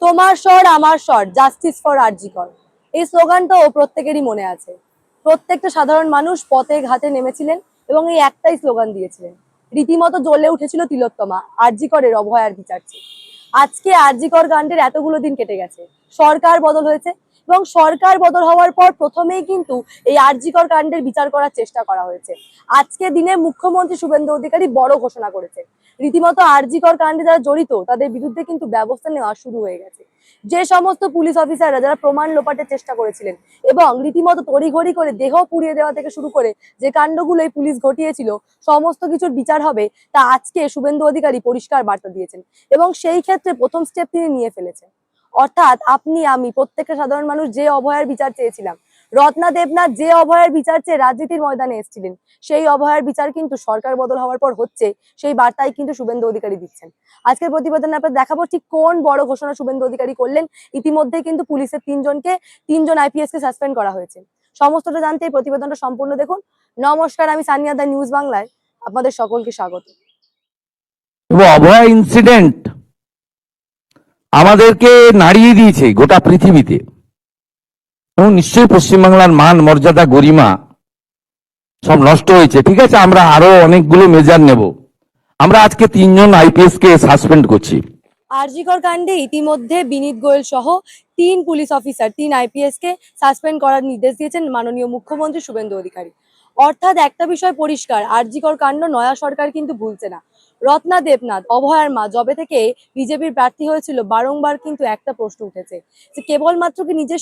তোমার স্বর আমার স্বর, জাস্টিস ফর আরজি কর। এই স্লোগানটাও প্রত্যেকেরই মনে আছে। প্রত্যেকটা সাধারণ মানুষ পথে ঘাটে নেমেছিলেন এবং এই একটাই স্লোগান দিয়েছিলেন। রীতিমতো জ্বলে উঠেছিল তিলোত্তমা আরজি করের অভয়ার বিচার চেয়ে। আজকে আরজি কর কাণ্ডের এতগুলো দিন কেটে গেছে, সরকার বদল হয়েছে এবং সরকার বদল হওয়ার পর প্রথমেই কিন্তু এই আরজি কর কাণ্ডের বিচার করার চেষ্টা করা হয়েছে। আজকে দিনে মুখ্যমন্ত্রী শুভেন্দু অধিকারী বড় ঘোষণা করেছে, রীতিমতো আরজি কর কাণ্ডে যারা জড়িত তাদের বিরুদ্ধে কিন্তু ব্যবস্থা নেওয়া শুরু হয়ে গেছে। যে সমস্ত পুলিশ অফিসাররা যারা প্রমাণ লোপাটের চেষ্টা করেছিলেন এবং রীতিমতো তড়িঘড়ি করে দেহ পুড়িয়ে দেওয়া থেকে শুরু করে যে কাণ্ডগুলো এই পুলিশ ঘটিয়েছিল, সমস্ত কিছুর বিচার হবে, তা আজকে শুভেন্দু অধিকারী পরিষ্কার বার্তা দিয়েছেন এবং সেই ক্ষেত্রে প্রথম স্টেপ তিনি নিয়ে ফেলেছেন। অর্থাৎ আপনি আমি প্রত্যেকটা সাধারণ মানুষ যে অভয়ার বিচার চেয়েছিলাম, রত্না দেবনাথ যে অভয়ার বিচার চেয়ে রাজনীতির ময়দানে এসেছিলেন, সেই অভয়ার বিচার কিন্তু সরকার বদল হওয়ার পর হচ্ছে, সেই বার্তাই কিন্তু শুভেন্দু অধিকারী দিচ্ছেন। আজকের প্রতিবেদনে আপনাদের দেখাবো ঠিক কোন বড় ঘোষণা শুভেন্দু অধিকারী করলেন। ইতিমধ্যে কিন্তু পুলিশের তিনজন আইপিএস কে সাসপেন্ড করা হয়েছে। সমস্তটা জানতে এই প্রতিবেদনটা সম্পূর্ণ দেখুন। নমস্কার, আমি সানিয়া দা নিউজ বাংলায় আপনাদের সকলকে স্বাগত। অভয়া ইনসিডেন্ট আমাদেরকে নাড়িয়ে দিয়েছে গোটা পৃথিবীতে এবং নিশ্চয়ই পশ্চিমবাংলার মান মর্যাদা গরিমা সব নষ্ট হয়েছে। ঠিক আছে, আমরা আরো অনেকগুলো মেজার নেব। আমরা আজকে 3 জন আইপিএস কে সাসপেন্ড করছি। আরজি কর কাণ্ডে ইতিমধ্যে বিনীত গোয়েল সহ 3 পুলিশ অফিসার 3 আইপিএস কে সাসপেন্ড করার নির্দেশ দিয়েছেন মাননীয় মুখ্যমন্ত্রী শুভেন্দু অধিকারী। অর্থাৎ একটা বিষয় পরিষ্কার, আরজি কর কাণ্ড নয়া সরকার কিন্তু ভুলছে না। রত্না দেবনাথ অভয়ার মা যবে থেকে বিজেপির প্রার্থী হয়েছিল, বারংবার কিন্তু একটা প্রশ্ন উঠেছে যে কেবলমাত্র কি নিজের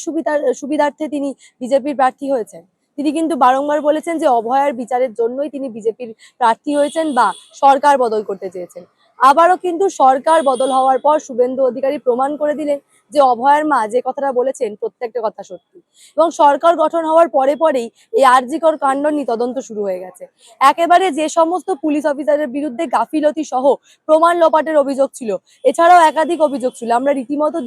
সুবিধার্থে তিনি বিজেপির প্রার্থী হয়েছেন। তিনি কিন্তু বারংবার বলেছেন যে অভয়ার বিচারের জন্যই তিনি বিজেপির প্রার্থী হয়েছেন বা সরকার বদল করতে চেয়েছেন। আবারও কিন্তু সরকার বদল হওয়ার পর শুভেন্দু অধিকারী প্রমাণ করে দিলেন যে অভয়ার মা যে কথাটা বলেছেন প্রত্যেকটা কথা সত্যি। এবং সরকার গঠন হওয়ার পরেই এই আরজি কর কাণ্ড নিয়ে তদন্ত শুরু হয়ে গেছে। একেবারে যে সমস্ত পুলিশ অফিসারের বিরুদ্ধে গাফিলতি সহ প্রমাণ লোপাটের অভিযোগ ছিল, এছাড়াও একাধিক অভিযোগ ছিল। আমরা রীতিমতো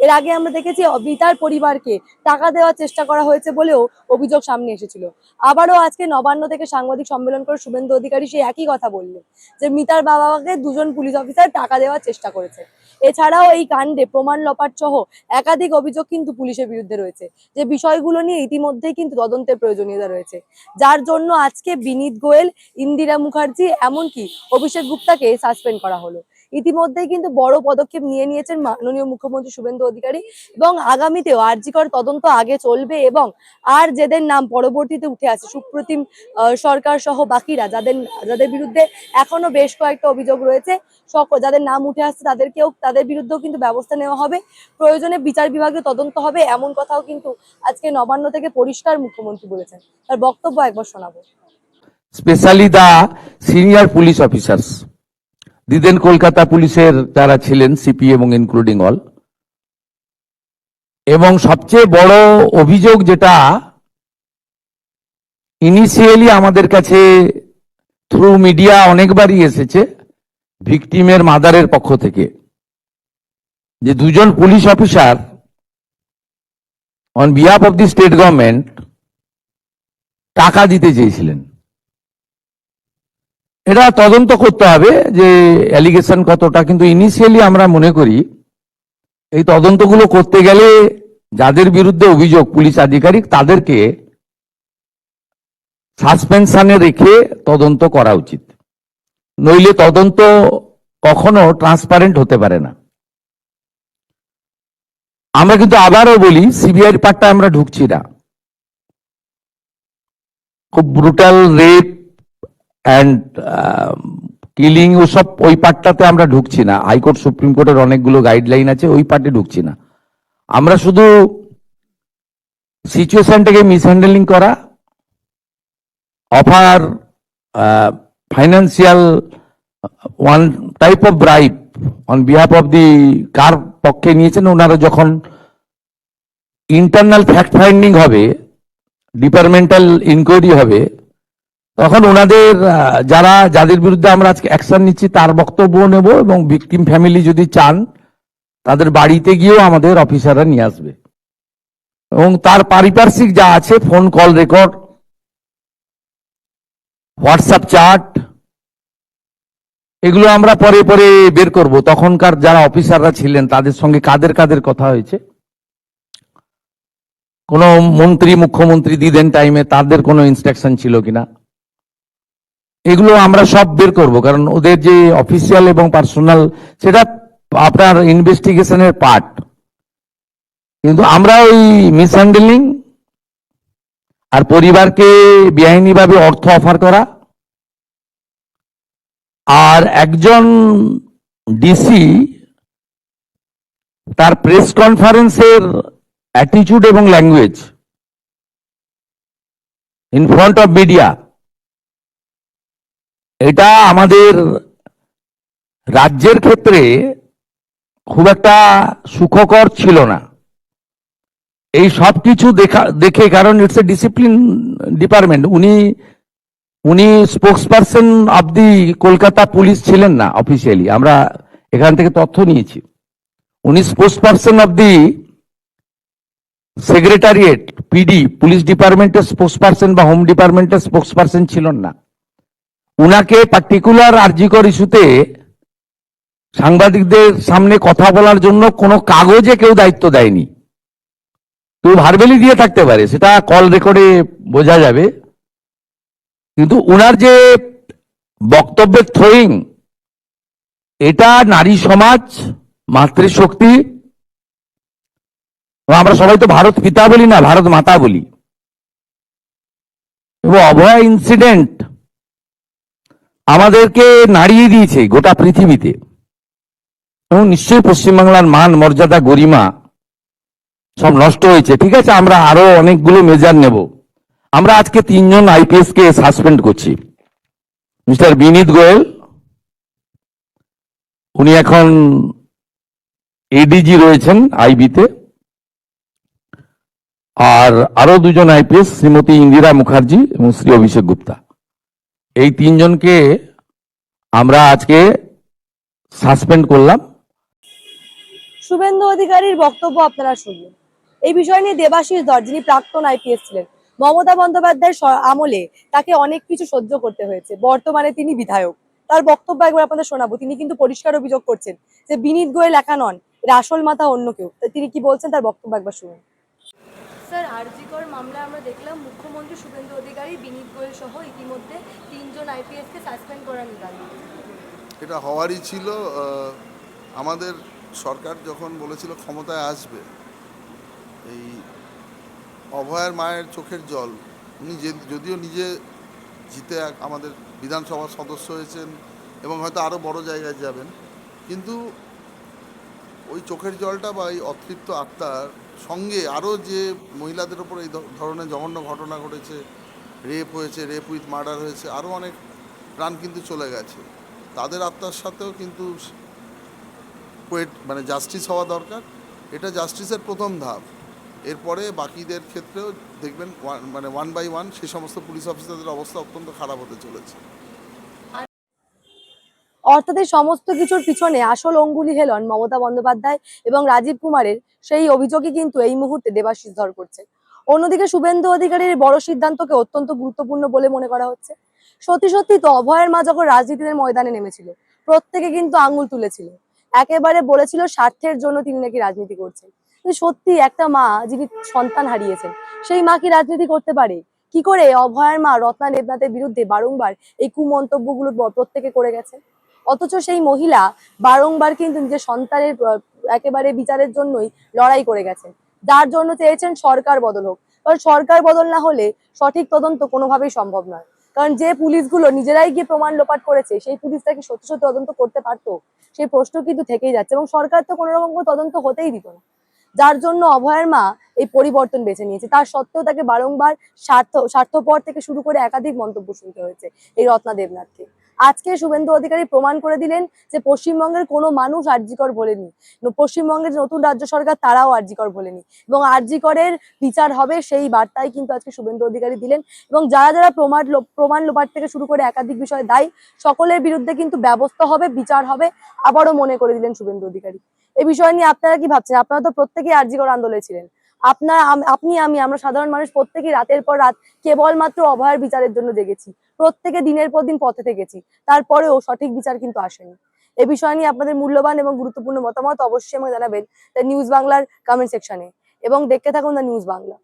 এর আগে আমরা দেখেছি মিতার পরিবারকে টাকা দেওয়ার চেষ্টা করা হয়েছে বলেও অভিযোগ সামনে এসেছিল। আবারও আজকে নবান্ন থেকে সাংবাদিক সম্মেলন করে শুভেন্দু অধিকারী সেই একই কথা বললেন যে মিতার বাবাকে 2 জন পুলিশ অফিসার টাকা দেওয়ার চেষ্টা করেছে। এছাড়াও এই কাণ্ডে প্রমাণ লোপাট সহ একাধিক অভিযোগ কিন্তু পুলিশের বিরুদ্ধে রয়েছে, যে বিষয়গুলো নিয়ে ইতিমধ্যেই কিন্তু তদন্তের প্রয়োজনীয়তা রয়েছে, যার জন্য আজকে বিনীত গোয়েল, ইন্দিরা মুখার্জি, এমনকি অভিষেক গুপ্তাকে সাসপেন্ড করা হলো। ইতিমধ্যেই কিন্তু বড় পদক্ষেপ নিয়েছেন মাননীয় মুখ্যমন্ত্রী শুভেন্দু অধিকারী এবং আগামীতেও আরজি কর তদন্ত আগে চলবে এবং আর যাদের নাম পরবর্তীতে উঠে আসে, সুপ্রতিম সরকার সহ বাকিরা যাদের বিরুদ্ধে এখনো বেশ কয়েকটা অভিযোগ রয়েছে, যাদের নাম উঠে আসছে তাদের বিরুদ্ধেও কিন্তু ব্যবস্থা নেওয়া হবে। প্রয়োজনে বিচার বিভাগে তদন্ত হবে, এমন কথাও কিন্তু আজকে নবান্ন থেকে পরিষ্কার মুখ্যমন্ত্রী বলেছেন। তার বক্তব্য একবার শোনাবো। Specially the senior police officers, দিদেন কলকাতা পুলিশের যারা ছিলেন সিপি এবং ইনক্লুডিং অল, এবং সবচেয়ে বড় অভিযোগ যেটা ইনিশিয়ালি আমাদের কাছে থ্রু মিডিয়া অনেকবারই এসেছে ভিকটিমের মাদারের পক্ষ থেকে, যে 2 জন police officer on behalf of the state government টাকা দিতে চেয়েছিলেন। এটা তদন্ত করতে হবে যে অ্যালিগেশন কতটা, কিন্তু ইনিশিয়ালি আমরা মনে করি এই তদন্তগুলো করতে গেলে যাদের বিরুদ্ধে অভিযোগ পুলিশ আধিকারিক তাদেরকে সাসপেনশনে রেখে তদন্ত করা উচিত, নইলে তদন্ত কখনো ট্রান্সপারেন্ট হতে পারে না। আমরা কিন্তু আবারও বলি সিবিআই পার্টটা আমরা ঢুকছি না। খুব ব্রুটাল রেপ অ্যান্ড কিলিং ওসব ওই পার্টটাতে আমরা ঢুকছি না। হাইকোর্ট সুপ্রিম কোর্টের অনেকগুলো গাইডলাইন আছে, ওই পার্টে ঢুকছি না। আমরা শুধু সিচুয়েশনটাকে মিসহ্যান্ডেলিং করা, offer financial one type of bribe on behalf of the কার পক্ষে নিয়েছেন ওনারা, যখন ইন্টারনাল ফ্যাক্ট ফাইন্ডিং হবে, ডিপার্টমেন্টাল ইনকোয়ারি হবে, তখন ওনাদের যাদের বিরুদ্ধে আমরা আজকে অ্যাকশন নিচ্ছি তার বক্তব্য নেব এবং ভিকটিম ফ্যামিলি যদি চান তাদের বাড়িতে গিয়েও আমাদের অফিসাররা নিয়ে আসবে এবং তার পারিপার্শ্বিক যা আছে, phone call record, WhatsApp chat, এগুলো আমরা পরে পরে বের করব। তখনকার যারা অফিসাররা ছিলেন তাদের সঙ্গে কাদের কাদের কথা হয়েছে, কোন মন্ত্রী মুখ্যমন্ত্রী দিদেন টাইমে তাদের কোনো ইনস্ট্রাকশন ছিল কিনা, এগুলো আমরা সব বের করব। কারণ ওদের যে অফিসিয়াল এবং পার্সোনাল, সেটা আপনার ইনভেস্টিগেশনের পার্ট। কিন্তু আমরা ওই মিসহ্যান্ডেলিং আর পরিবারকে বেআইনিভাবে অর্থ অফার করা, আর একজন ডিসি তার প্রেস কনফারেন্সের অ্যাটিটিউড এবং language in front of media, এটা আমাদের রাজ্যের ক্ষেত্রে খুব একটা সুখকর ছিল না। এই সব কিছু দেখে, কারণ ইটস এ ডিসিপ্লিন ডিপার্টমেন্ট, উনি spokes person of the Kolkata police ছিলেন না অফিসিয়ালি, আমরা এখান থেকে তথ্য নিয়েছি। উনি spokes person of the secretariat PD, police ডিপার্টমেন্টের স্পোক্স পার্সন বা হোম ডিপার্টমেন্টের স্পোক্স পার্সন ছিলেন না। উনাকে পার্টিকুলার আরজিকর ইস্যুতে সাংবাদিকদের সামনে কথা বলার জন্য কোনো কাগজে কেউ দায়িত্ব দেয়নি। কেউ ভার্বেলি দিয়ে থাকতে পারে, সেটা কল রেকর্ডে বোঝা যাবে, কিন্তু উনার যে বক্তব্যের থ্রোয়িং, এটা নারী সমাজ, মাতৃশক্তি, আমরা সবাই তো ভারত পিতা বলি না, ভারত মাতা বলি। এবং অভয়া ইনসিডেন্ট আমাদেরকে নাড়িয়ে দিয়েছে গোটা পৃথিবীতে, এবং নিশ্চয়ই পশ্চিমবাংলার মান মর্যাদা গরিমা সব নষ্ট হয়েছে। ঠিক আছে, আমরা আরো অনেকগুলো মেজার নেব। আমরা আজকে 3 জন আইপিএস কে সাসপেন্ড করছি। মিস্টার বিনীত গোয়েল, উনি এখন এডিজি রয়েছেন আইবিতে, আর আরো 2 জন আইপিএস, শ্রীমতী ইন্দিরা মুখার্জি এবং শ্রী অভিষেক গুপ্তা, এই 3 জনকে আমরা আজকে সাসপেন্ড করলাম। শুভেন্দু অধিকারীর বক্তব্য আপনারা শুনলেন। এই বিষয় নিয়ে দেবাশিস ধর, যিনি প্রাক্তন আইপিএস ছিলেন, মমতা বন্দ্যোপাধ্যায়ের আমলে তাকে অনেক কিছু সহ্য করতে হয়েছে, বর্তমানে তিনি বিধায়ক। তার বক্তব্য একবার আপনাদের শোনাবো। তিনি কিন্তু পরিষ্কার অভিযোগ করছেন যে বিনীত গোয়েল একা নন, এর আসল মাথা অন্য কেউ। তিনি কি বলছেন তার বক্তব্য একবার শুনুন। স্যার, আরজিকর মামলায় আমরা দেখলাম মুখ্যমন্ত্রী শুভেন্দু অধিকারী বিনীত গোয়েল সহ ইতিমধ্যে 3 জন আইপিএস কে সাসপেন্ড করার নির্দেশ। এটা হওয়ারই ছিল। আমাদের সরকার যখন বলেছিল ক্ষমতায় আসবে, এই অভয়ার মায়ের চোখের জল, উনি যদিও নিজে জিতে আমাদের বিধানসভার সদস্য হয়েছেন এবং হয়তো আরও বড় জায়গায় যাবেন, কিন্তু ওই চোখের জলটা বা এই অতৃপ্ত আত্মার সঙ্গে আরও যে মহিলাদের ওপর এই ধরনের জঘন্য ঘটনা ঘটেছে, রেপ হয়েছে, রেপ উইথ মার্ডার হয়েছে, আরও অনেক প্রাণ কিন্তু চলে গেছে, তাদের আত্মার সাথেও কিন্তু মানে জাস্টিস হওয়া দরকার। এটা জাস্টিসের প্রথম ধাপ। এরপরে বাকিদের ক্ষেত্রেও দেখবেন মানে 1 by 1 সেই সমস্ত পুলিশ অফিসারদের অবস্থা অত্যন্ত খারাপ হতে চলেছে। অর্থাৎ এই সমস্ত কিছুর পিছনে আসল অঙ্গুলি হেলন মমতা বন্দ্যোপাধ্যায় এবং রাজীব কুমারের, সেই অভিযোগই কিন্তু এই মুহূর্তে দেবাশিস ধর করছে। অন্যদিকে শুভেন্দু অধিকারীর বড় সিদ্ধান্তকে অত্যন্ত গুরুত্বপূর্ণ বলে মনে করা হচ্ছে। সত্যি সত্যি তো অভয়ের মা যখন রাজনীতির ময়দানে নেমেছিল, প্রত্যেকে কিন্তু আঙুল তুলেছিল, একেবারে বলেছিল স্বার্থের জন্য তিনি নাকি রাজনীতি করছেন। কিন্তু সত্যি একটা মা যিনি সন্তান হারিয়েছেন, সেই মা কি রাজনীতি করতে পারে? কি করে অভয়ের মা রত্না দেবনাথের বিরুদ্ধে বারংবার এই কুমন্তব্যগুলো প্রত্যেকে করে গেছে, অথচ সেই মহিলা বারংবার কিন্তু নিজের সন্তানের একেবারে বিচারের জন্যই লড়াই করে গেছেন, যার জন্য চেয়েছেন সরকার বদল হোক। কারণ সরকার বদল না হলে সঠিক তদন্ত কোনোভাবেই সম্ভব নয়। কারণ যে পুলিশগুলো নিজেরাই গিয়ে প্রমাণ লোপাট করেছে, সেই পুলিশটা কি সত্যি সত্যি তদন্ত করতে পারতো? সেই প্রশ্ন কিন্তু থেকেই যাচ্ছে, এবং সরকার তো কোনো রকম তদন্ত হতেই দিত না। যার জন্য অভয়ের মা এই পরিবর্তন বেছে নিয়েছে। তার সত্ত্বেও তাকে বারংবার স্বার্থপর থেকে শুরু করে একাধিক মন্তব্য শুনতে হয়েছে এই রত্না দেবনাথকে। আজকে শুভেন্দু অধিকারী প্রমাণ করে দিলেন যে পশ্চিমবঙ্গের কোনো মানুষ আরজিকর ভোলেনি, পশ্চিমবঙ্গের নতুন রাজ্য সরকার তারাও আরজিকর ভোলেনি, এবং আরজিকরের বিচার হবে সেই বার্তাই কিন্তু আজকে শুভেন্দু অধিকারী দিলেন। এবং যারা যারা প্রমাণ লোপাট থেকে শুরু করে একাধিক বিষয়ে দায়ী, সকলের বিরুদ্ধে কিন্তু ব্যবস্থা হবে, বিচার হবে, আবারও মনে করে দিলেন শুভেন্দু অধিকারী। এই বিষয় নিয়ে আপনারা কি ভাবছেন? আপনারা তো প্রত্যেকেই আরজিকর আন্দোলনে ছিলেন। আপনি, আমরা সাধারণ মানুষ প্রত্যেকেই রাতের পর রাত কেবলমাত্র অভয়ার বিচারের জন্য জেগেছি। প্রত্যেকে দিনের পর দিন পথে থেকেছি, তারপরেও সঠিক বিচার কিন্তু আসেনি। এ বিষয় নিয়ে আপনাদের মূল্যবান এবং গুরুত্বপূর্ণ মতামত অবশ্যই আমাকে জানাবেন দ্য নিউজ বাংলার কমেন্ট সেকশনে, এবং দেখতে থাকুন দ্য নিউজ বাংলা।